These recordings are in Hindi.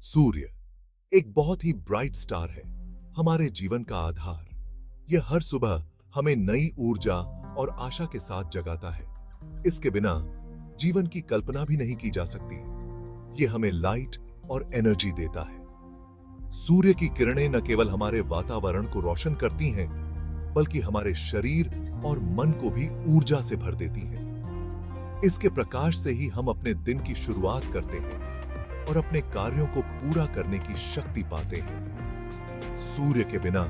सूर्य एक बहुत ही ब्राइट स्टार है, हमारे जीवन का आधार। यह हर सुबह हमें नई ऊर्जा और आशा के साथ जगाता है। इसके बिना जीवन की कल्पना भी नहीं की जा सकती। यह हमें लाइट और एनर्जी देता है। सूर्य की किरणें न केवल हमारे वातावरण को रोशन करती हैं, बल्कि हमारे शरीर और मन को भी ऊर्जा से भर देती हैं। इसके प्रकाश से ही हम अपने दिन की शुरुआत करते हैं और अपने कार्यों को पूरा करने की शक्ति पाते हैं। सूर्य के बिना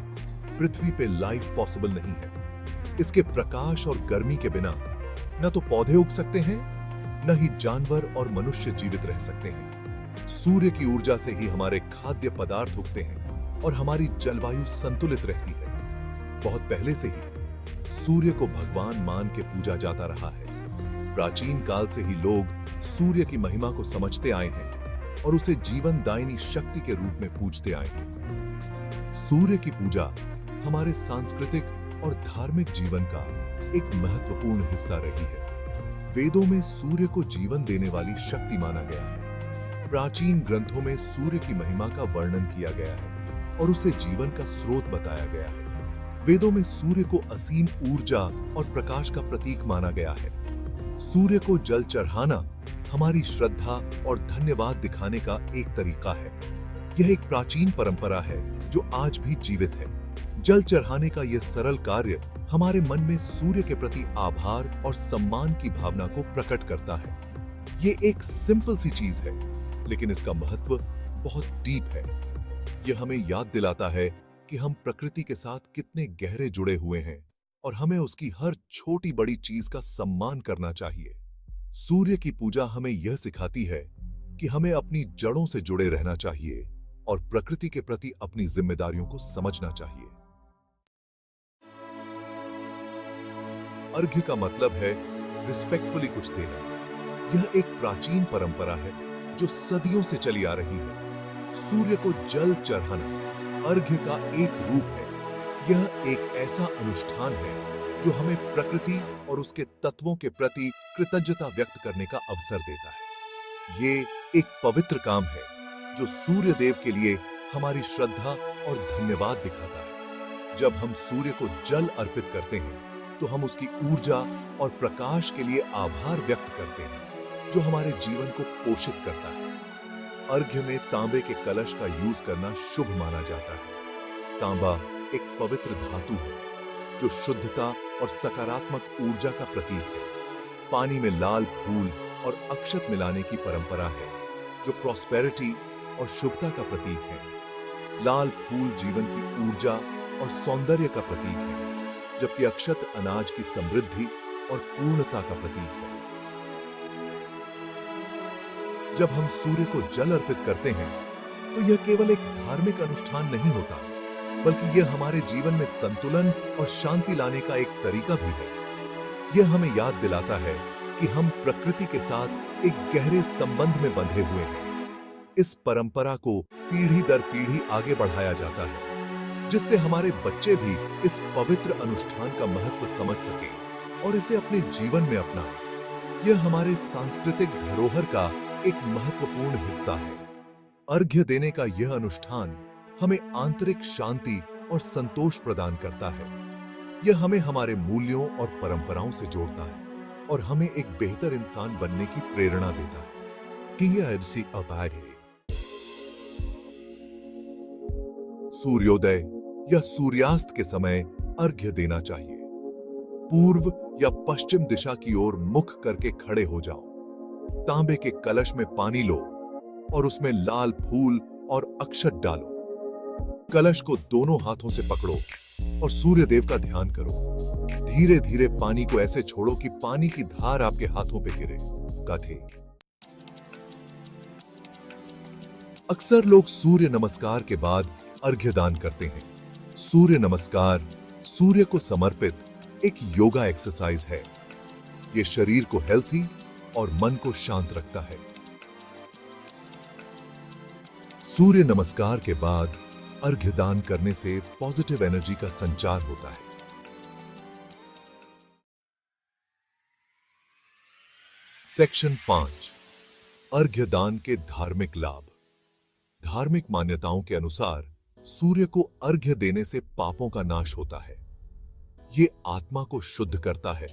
पृथ्वी पे लाइफ पॉसिबल नहीं है। इसके प्रकाश और गर्मी के बिना न तो पौधे उग सकते हैं, न ही जानवर और मनुष्य जीवित रह सकते हैं। सूर्य की ऊर्जा से ही हमारे खाद्य पदार्थ उगते हैं और हमारी जलवायु संतुलित रहती है। बहुत पहले से ही सूर्य को भगवान मान के पूजा जाता रहा है। प्राचीन काल से ही लोग सूर्य की महिमा को समझते आए हैं और उसे जीवन दायिनी शक्ति के रूप में पूजते आए हैं। सूर्य की पूजा हमारे सांस्कृतिक और धार्मिक जीवन का एक महत्वपूर्ण हिस्सा रही है। वेदों में सूर्य को जीवन देने वाली शक्ति माना गया है। प्राचीन ग्रंथों में सूर्य की महिमा का वर्णन किया गया है और उसे जीवन का स्रोत बताया गया है। वेदों में सूर्य को असीम ऊर्जा और प्रकाश का प्रतीक माना गया है। सूर्य को जल चढ़ाना हमारी श्रद्धा और धन्यवाद दिखाने का एक तरीका है। यह एक प्राचीन परंपरा है जो आज भी जीवित है। जल चढ़ाने का यह सरल कार्य हमारे मन में सूर्य के प्रति आभार और सम्मान की भावना को प्रकट करता है। यह एक सिंपल सी चीज है, लेकिन इसका महत्व बहुत डीप है। यह हमें याद दिलाता है कि हम प्रकृति के साथ कितने गहरे जुड़े हुए हैं और हमें उसकी हर छोटी बड़ी चीज का सम्मान करना चाहिए। सूर्य की पूजा हमें यह सिखाती है कि हमें अपनी जड़ों से जुड़े रहना चाहिए और प्रकृति के प्रति अपनी जिम्मेदारियों को समझना चाहिए। अर्घ्य का मतलब है रिस्पेक्टफुली कुछ देना। यह एक प्राचीन परंपरा है जो सदियों से चली आ रही है। सूर्य को जल चढ़ाना अर्घ्य का एक रूप है। यह एक ऐसा अनुष्ठान है जो हमें प्रकृति और उसके तत्वों के प्रति कृतज्ञता व्यक्त करने का अवसर देता है। ये एक पवित्र काम है जो सूर्य देव के लिए हमारी श्रद्धा और धन्यवाद दिखाता है। जब हम सूर्य को जल अर्पित करते हैं, तो हम उसकी ऊर्जा और प्रकाश के लिए आभार व्यक्त करते हैं, जो हमारे जीवन को पोषित करता है। अर्घ्य में तांबे के कलश का यूज करना शुभ माना जाता है। तांबा एक पवित्र धातु है जो शुद्धता और सकारात्मक ऊर्जा का प्रतीक है। पानी में लाल फूल और अक्षत मिलाने की परंपरा है जो प्रॉस्पेरिटी और शुभता का प्रतीक है। लाल फूल जीवन की ऊर्जा और सौंदर्य का प्रतीक है, जबकि अक्षत अनाज की समृद्धि और पूर्णता का प्रतीक है। जब हम सूर्य को जल अर्पित करते हैं, तो यह केवल एक धार्मिक अनुष्ठान नहीं होता, बल्कि यह हमारे जीवन में संतुलन और शांति लाने का एक तरीका भी है। यह हमें याद दिलाता है कि हम प्रकृति के साथ एक गहरे संबंध में बंधे हुए हैं। इस परंपरा को पीढ़ी दर पीढ़ी आगे बढ़ाया जाता है, जिससे हमारे बच्चे भी इस पवित्र अनुष्ठान का महत्व समझ सकें और इसे अपने जीवन में अपनाएं। यह हमारे सांस्कृतिक धरोहर का एक महत्वपूर्ण हिस्सा है। अर्घ्य देने का यह अनुष्ठान हमें आंतरिक शांति और संतोष प्रदान करता है। यह हमें हमारे मूल्यों और परंपराओं से जोड़ता है और हमें एक बेहतर इंसान बनने की प्रेरणा देता है। सूर्योदय या सूर्यास्त के समय अर्घ्य देना चाहिए। पूर्व या पश्चिम दिशा की ओर मुख करके खड़े हो जाओ। तांबे के कलश में पानी लो और उसमें लाल फूल और अक्षत डालो। कलश को दोनों हाथों से पकड़ो और सूर्य देव का ध्यान करो। धीरे धीरे पानी को ऐसे छोड़ो कि पानी की धार आपके हाथों पे गिरे। गाथे। अक्सर लोग सूर्य नमस्कार के बाद अर्घ्य दान करते हैं। सूर्य नमस्कार सूर्य को समर्पित एक योगा एक्सरसाइज है। यह शरीर को हेल्थी और मन को शांत रखता है। सूर्य नमस्कार के बाद अर्घ्य दान करने से पॉजिटिव एनर्जी का संचार होता है। सेक्शन 5 अर्घ्य दान के धार्मिक लाभ। धार्मिक मान्यताओं के अनुसार सूर्य को अर्घ्य देने से पापों का नाश होता है। ये आत्मा को शुद्ध करता है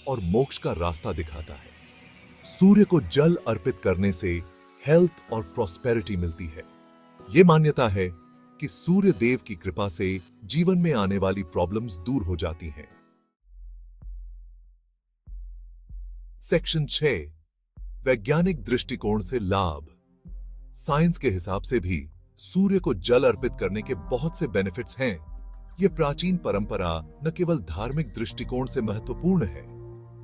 और मोक्ष का रास्ता दिखाता है। सूर्य को जल अर्पित करने से हेल्थ और प्रॉस्पेरिटी मिलती है। ये मान्यता है कि सूर्य देव की कृपा से जीवन में आने वाली प्रॉब्लम्स दूर हो जाती हैं। सेक्शन 6, वैज्ञानिक दृष्टिकोण से लाभ। साइंस के हिसाब से भी सूर्य को जल अर्पित करने के बहुत से बेनिफिट्स हैं। यह प्राचीन परंपरा न केवल धार्मिक दृष्टिकोण से महत्वपूर्ण है,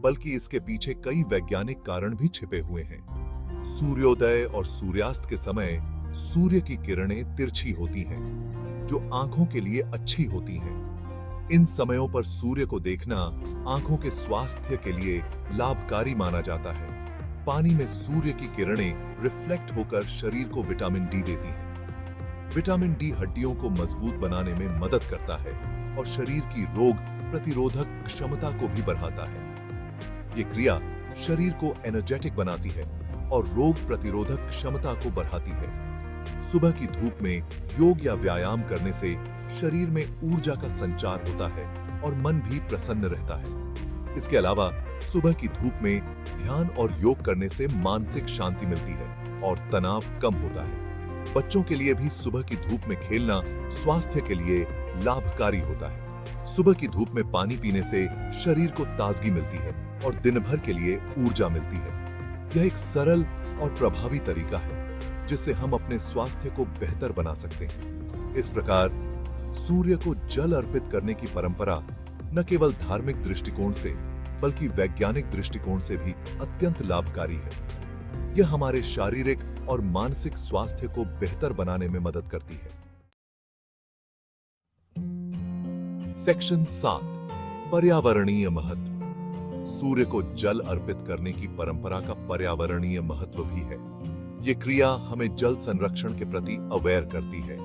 बल्कि इसके पीछे कई वैज्ञानिक कारण भी छिपे हुए हैं। सूर्योदय और सूर्यास्त के समय सूर्य की किरणें तिरछी होती हैं, जो आंखों के लिए अच्छी होती हैं। इन समयों पर सूर्य को देखना आंखों के स्वास्थ्य के लिए लाभकारी माना जाता है। पानी में सूर्य की किरणें रिफ्लेक्ट होकर शरीर को विटामिन डी देती हैं। विटामिन डी हड्डियों को मजबूत बनाने में मदद करता है और शरीर की रोग प्रतिरोधक क्षमता को भी बढ़ाता है। ये क्रिया शरीर को एनर्जेटिक बनाती है और रोग प्रतिरोधक क्षमता को बढ़ाती है। सुबह की धूप में योग या व्यायाम करने से शरीर में ऊर्जा का संचार होता है और मन भी प्रसन्न रहता है। इसके अलावा सुबह की धूप में ध्यान और योग करने से मानसिक शांति मिलती है और तनाव कम होता है। बच्चों के लिए भी सुबह की धूप में खेलना स्वास्थ्य के लिए लाभकारी होता है। सुबह की धूप में पानी पीने से शरीर को ताजगी मिलती है और दिन भर के लिए ऊर्जा मिलती है। यह एक सरल और प्रभावी तरीका है जिससे हम अपने स्वास्थ्य को बेहतर बना सकते हैं। इस प्रकार सूर्य को जल अर्पित करने की परंपरा न केवल धार्मिक दृष्टिकोण से बल्कि वैज्ञानिक दृष्टिकोण से भी अत्यंत लाभकारी है। यह हमारे शारीरिक और मानसिक स्वास्थ्य को बेहतर बनाने में मदद करती है। सेक्शन 7, पर्यावरणीय महत्व। सूर्य को जल अर्पित करने की परंपरा का पर्यावरणीय महत्व भी है। ये क्रिया हमें जल संरक्षण के प्रति अवेयर करती है।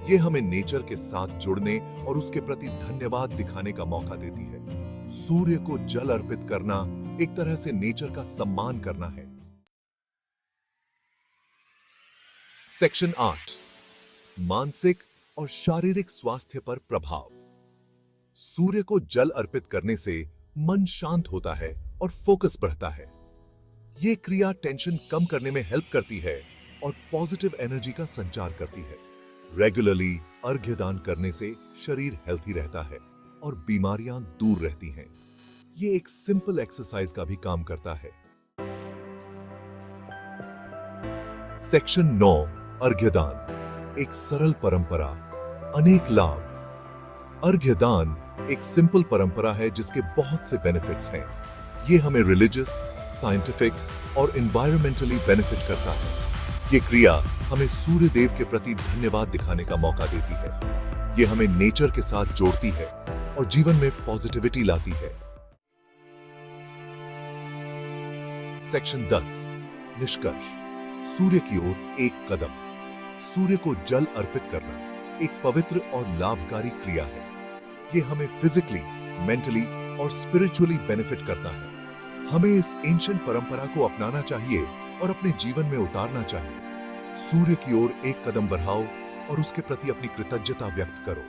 ये हमें नेचर के साथ जुड़ने और उसके प्रति धन्यवाद दिखाने का मौका देती है। सूर्य को जल अर्पित करना एक तरह से नेचर का सम्मान करना है। सेक्शन 8, मानसिक और शारीरिक स्वास्थ्य पर प्रभाव। सूर्य को जल अर्पित करने से मन शांत होता है और फोकस बढ़ता है। ये क्रिया टेंशन कम करने में हेल्प करती है और पॉजिटिव एनर्जी का संचार करती है। रेगुलरली अर्घ्यदान करने से शरीर हेल्थी रहता है और बीमारियां दूर रहती हैं। ये एक सिंपल एक्सरसाइज का भी काम करता है। सेक्शन 9, अर्घ्यदान, एक सरल परंपरा, अनेक लाभ। अर्घ्यदान एक सिंपल परंपरा है जिसके बहुत से बेनिफिट्स हैं। ये हमें रिलीजियस, साइंटिफिक और एनवायरमेंटली बेनिफिट करता है। ये क्रिया हमें सूर्य देव के प्रति धन्यवाद दिखाने का मौका देती है। ये हमें नेचर के साथ जोड़ती है और जीवन में पॉजिटिविटी लाती है। सेक्शन 10, निष्कर्ष। सूर्य की ओर एक कदम। सूर्य को जल अर्पित करना एक पवित्र और लाभकारी क्रिया है। ये हमें फिजिकली, मेंटली और स्पिरिचुअली बेनिफिट करता है। हमें इस एंशिएंट परंपरा को अपनाना चाहिए और अपने जीवन में उतारना चाहिए। सूर्य की ओर एक कदम बढ़ाओ और उसके प्रति अपनी कृतज्ञता व्यक्त करो।